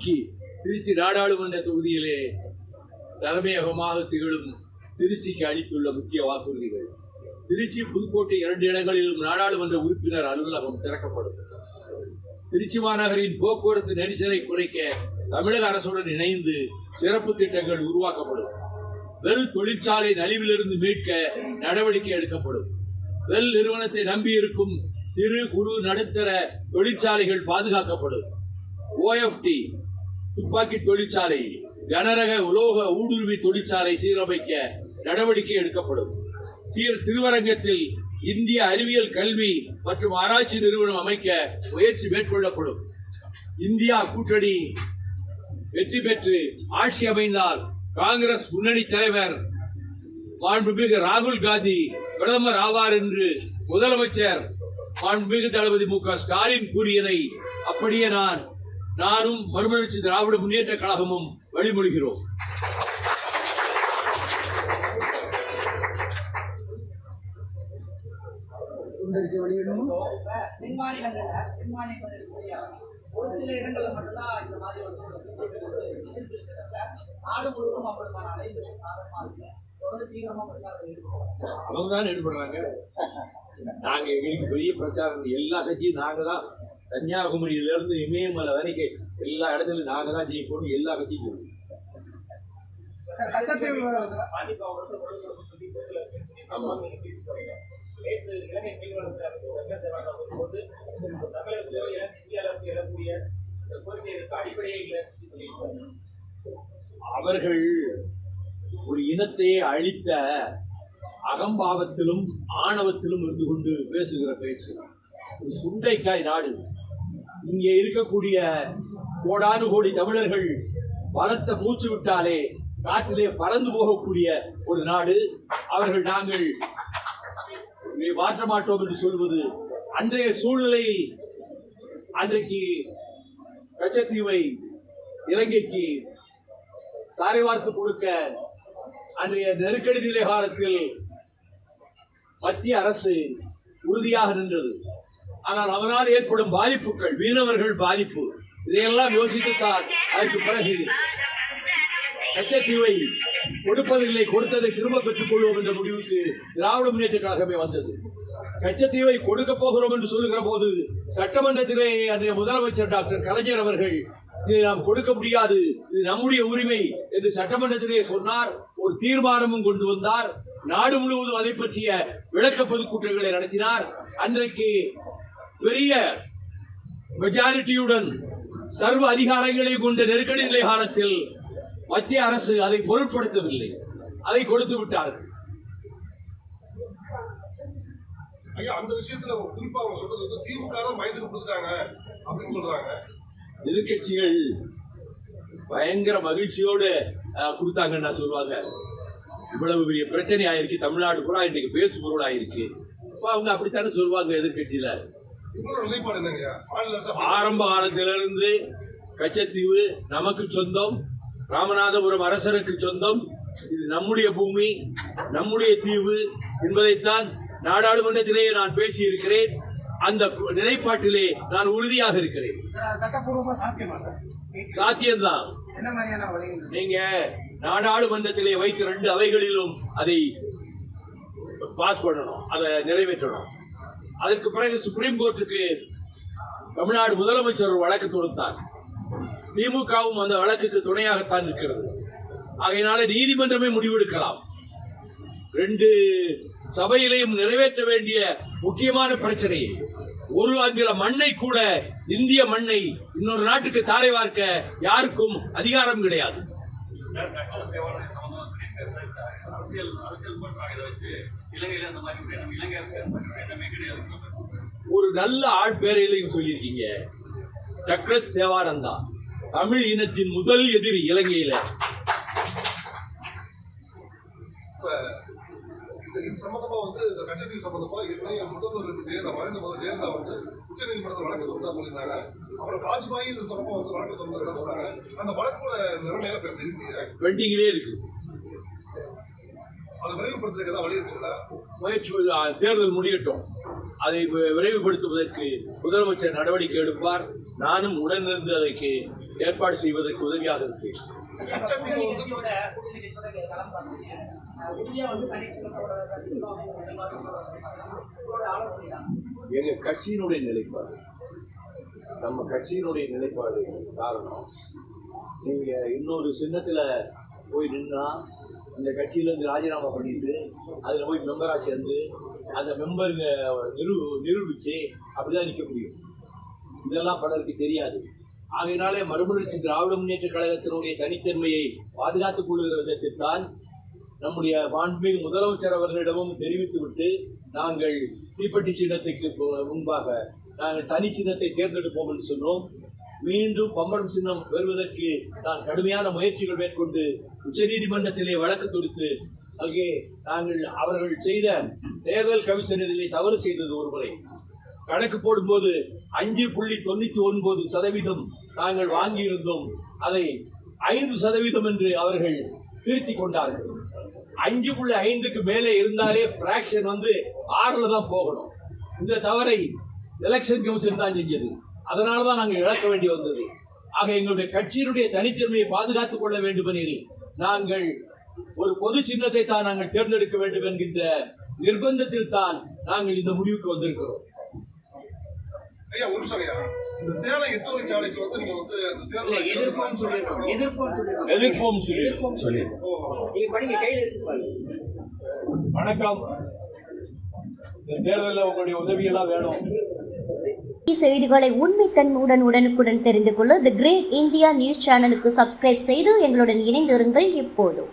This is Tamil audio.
நோக்கி திருச்சி நாடாளுமன்ற தொகுதியிலே தலைமையகமாக திகழும் திருச்சிக்கு அளித்துள்ள முக்கிய வாக்குறுதிகள். திருச்சி, புதுக்கோட்டை 2 இடங்களிலும் நாடாளுமன்ற உறுப்பினர் அலுவலகம் திறக்கப்படும். திருச்சி மாநகரின் போக்குவரத்து நெரிசலை குறைக்க தமிழக அரசுடன் இணைந்து சிறப்பு திட்டங்கள் உருவாக்கப்படும். வெல் தொழிற்சாலை நலிவிலிருந்து மீட்க நடவடிக்கை எடுக்கப்படும். வெல் நிறுவனத்தை நம்பியிருக்கும் சிறு குறு நடுத்தர தொழிற்சாலைகள் பாதுகாக்கப்படும். OFT துப்பாக்கி தொழிற்சாலை, கனரக உலோக ஊடுருவி தொழிற்சாலை சீரமைக்க நடவடிக்கை எடுக்கப்படும். திருவரங்கத்தில் இந்திய அறிவியல் கல்வி மற்றும் ஆராய்ச்சி நிறுவனம் அமைக்க முயற்சி மேற்கொள்ளப்படும். இந்தியா கூட்டணி வெற்றி பெற்று ஆட்சி அமைந்தால் காங்கிரஸ் முன்னணி தலைவர் மாண்புமிகு ராகுல் காந்தி பிரதமர் ஆவார் என்று முதலமைச்சர் மாண்புமிகு தளபதி MK ஸ்டாலின் கூறியதை அப்படியே நானும் மறுமலர்ச்சி திராவிட முன்னேற்ற கழகமும் வழிமொழிகிறோம். ஒரு சில இடங்களில் மட்டும்தான் இந்த மாதிரி நாடு முழுவதும் அவங்க தான் ஈடுபடுறாங்க. நாங்க எங்களுக்கு பெரிய பிரச்சாரம், எல்லா கட்சியும் நாங்க தான். கன்னியாகுமரியில இருந்து இமயமலை வரைக்கும் எல்லா இடத்துலயும் நாங்க தான் ஜெயிப்போம். எல்லா கட்சியும் ஆமா. அவர்கள் ஒரு இனத்தை அழித்த அகம்பாவத்திலும் ஆணவத்திலும் இருந்து கொண்டு பேசுகிற பேச்சு. ஒரு சுண்டைக்காய் நாடு. இங்கே இருக்கக்கூடிய கோடானு கோடி தமிழர்கள் பலத்த மூச்சு விட்டாலே காற்றிலே பறந்து போகக்கூடிய ஒரு நாடு. அவர்கள் நாங்கள் மாற்ற மாட்டோம் என்று சொல்வது அன்றைய சூழ்நிலையில் அன்றைக்கு கச்சத்தீவை இலங்கைக்கு தாரை வார்த்து கொடுக்க அன்றைய நெருக்கடி நிலை காலத்தில் மத்திய அரசு உறுதியாக நின்றது. ஆனால் அவனால் ஏற்படும் பாதிப்புகள், மீனவர்கள் பாதிப்பு, இதையெல்லாம் யோசித்துத்தான் அதற்கு பிறகு கச்சத்தீவை கொடுப்பதில்லை, கொடுத்ததை திரும்ப பெற்றுக் கொள்வோம் என்ற முடிவுக்கு திராவிட முன்னேற்ற கழகமே வந்தது. கச்சத்தீவை கொடுக்க போகிறோம் என்று சொல்லுகிற போது சட்டமன்றத்திலே அன்றைய முதலமைச்சர் டாக்டர் கலைஞர் அவர்கள் இதை நாம் கொடுக்க முடியாது, இது நம்முடைய உரிமை என்று சட்டமன்றத்திலே சொன்னார். ஒரு தீர்மானமும் கொண்டு வந்தார். நாடு முழுவதும் அதை பற்றிய விளக்க பொதுக்கூட்டங்களை நடத்தினார். அன்றைக்கு பெரிய மெஜாரிட்டியுடன் சர்வ அதிகாரங்களை கொண்ட நெருக்கடி நிலை காலத்தில் மத்திய அரசு அதை பொருட்படுத்தவில்லை, அதை கொடுத்து விட்டார்கள். அந்த விஷயத்துல குறிப்பா அவங்க சொல்றது திமுக தான் பயந்துட்டு கொடுத்தாங்க அப்படின்னு சொல்றாங்க. எதிர்கட்சிகள் பயங்கர மகிழ்ச்சியோடு கொடுத்தாங்கன்னு சொல்லுவாங்க. இவ்வளவு பெரிய பிரச்சனை ஆயிருக்கு, தமிழ்நாடு கூட இன்னைக்கு பேசு பொருள் ஆயிருக்கு. அவங்க அப்படித்தானே சொல்லுவாங்க எதிர்கட்சியில. ஆரம்ப காலத்திலிருந்து கச்சத்தீவு நமக்கு சொந்தம், ராமநாதபுரம் அரசருக்கு சொந்தம், இது நம்முடைய பூமி, நம்முடைய தீவு என்பதைத்தான் நாடாளுமன்றத்திலேயே நான் பேசியிருக்கிறேன். அந்த நிலைப்பாட்டிலே நான் உறுதியாக இருக்கிறேன். சாத்தியம்தான். நீங்க நாடாளுமன்றத்திலே வைத்த 2 அவைகளிலும் அதை பாஸ் பண்ணணும், அதை நிறைவேற்றணும். அதற்கு பிறகு சுப்ரீம் கோர்ட்டுக்கு தமிழ்நாடு முதலமைச்சர் ஒரு வழக்கு தொடுத்தார். திமுகவும் அந்த வழக்குக்கு துணையாகத்தான் இருக்கிறது. ஆகையினால நீதிமன்றமே முடிவெடுக்கலாம். 2 சபையிலையும் நிறைவேற்ற வேண்டிய முக்கியமான பிரச்சனையை, ஒரு அங்குல மண்ணை கூட, இந்திய மண்ணை இன்னொரு நாட்டுக்கு தாரை வார்க்க யாருக்கும் அதிகாரம் கிடையாது. ஒரு நல்ல ஆள் பேரையிலையும் சொல்லியிருக்கீங்க, டக்ளஸ் தேவானந்தா, தமிழ் இனத்தின் முதல் எதிரி இலங்கையில. சம்பந்தமா கச்சத்தீவு சம்பந்தமா முதல்வர் மறைந்த முதல் ஜெயலலிதா உச்ச நீதிமன்றத்தில் வழக்கு தொடுத்தா சொல்லியிருந்தாங்க. அப்புறம் வாஜ்பாய் இது சம்பந்தமா வழக்கு தொடுத்தா சொல்றாங்க. அந்த வழக்கோட நிலைமையில பெண்டிங்கிலே இருக்கு. அதை விரைவுபடுத்துறதுக்கு ஏதாவது வழி இருக்குல்ல? முயற்சி, தேர்தல் முடியட்டும், அதை விரைவுபடுத்துவதற்கு முதலமைச்சர் நடவடிக்கை எடுப்பார். நானும் உடனிருந்து அதற்கு ஏற்பாடு செய்வதற்கு உதவியாக இருக்கு. கூட்டணி கட்சியோட களம் பார்த்துச்சு. உறுதியா வந்து தனி சின்னத்தோட ஆலோசனை தான் எங்க கட்சியினுடைய நிலைப்பாடு, நம்ம கட்சியினுடைய நிலைப்பாடு காரணம், நீங்க இன்னொரு சின்னத்துல போய் நின்னா இந்த கட்சியில இருந்து ராஜினாமா பண்ணிட்டு அதுல போய் மெம்பரா சேர்ந்து அந்த மெம்பருங்க நிரூபிச்சு அப்படிதான் நிற்க முடியும். இதெல்லாம் பலருக்கு தெரியாது. ஆகையினாலே மறுமலர்ச்சி திராவிட முன்னேற்ற கழகத்தினுடைய தனித்தன்மையை பாதுகாத்துக் கொள்கிற விதத்தில் தான் நம்முடைய மாண்புமிகு முதலமைச்சர் அவர்களிடமும் தெரிவித்துவிட்டு நாங்கள் தீப்பெட்டி சின்னத்துக்கு முன்பாக நாங்கள் தனி சின்னத்தை தேர்ந்தெடுப்போம் என்று சொன்னோம். மீண்டும் பம்பரம் சின்னம் பெறுவதற்கு நான் கடுமையான முயற்சிகள் மேற்கொண்டு உச்சநீதிமன்றத்திலே வழக்கு தொடுத்து அங்கே நாங்கள் அவர்கள் செய்த தேர்தல் கமிஷன் இதிலே தவறு செய்தது ஒரு முறை கணக்கு போடும்போது 5.99% நாங்கள் வாங்கியிருந்தோம். அதை 5% என்று அவர்கள் திருத்திக் கொண்டார்கள். 5.5க்கு மேலே இருந்தாலே பிராக்ஷன் வந்து 6ல தான் போகணும். இந்த தவறை எலெக்ஷன் கமிஷன் தான் செஞ்சது. அதனாலதான் நாங்கள் இழக்க வேண்டி வந்தது. ஆக எங்களுடைய கட்சியினுடைய தனித்தன்மையை பாதுகாத்துக் கொள்ள வேண்டுமெனில் நாங்கள் ஒரு பொது சின்னத்தை தான் நாங்கள் தேர்ந்தெடுக்க வேண்டும் என்கின்ற நிர்பந்தத்தில் தான் நாங்கள் இந்த முடிவுக்கு வந்திருக்கிறோம். ஐயா ஒரு நிமிஷம் ஐயா, இந்த சேலம் எத்தனை சாலைக்கு வந்து நீங்க வந்து எதிர்ப்போம் சொல்லியிருக்கோம். நீங்க படிங்க, கையில எடுத்து பாருங்க. வணக்கம். இந்த தேர்தலில் உங்களுடைய உதவியெல்லாம் வேணும். செய்திகளை உண்மைத்தன்மையுடன் உடனுக்குடன் தெரிந்து கொள்ள தி கிரேட் இந்தியா நியூஸ் சேனலுக்கு சப்ஸ்கிரைப் செய்து எங்களுடன் இணைந்திருங்கள் எப்போதும்.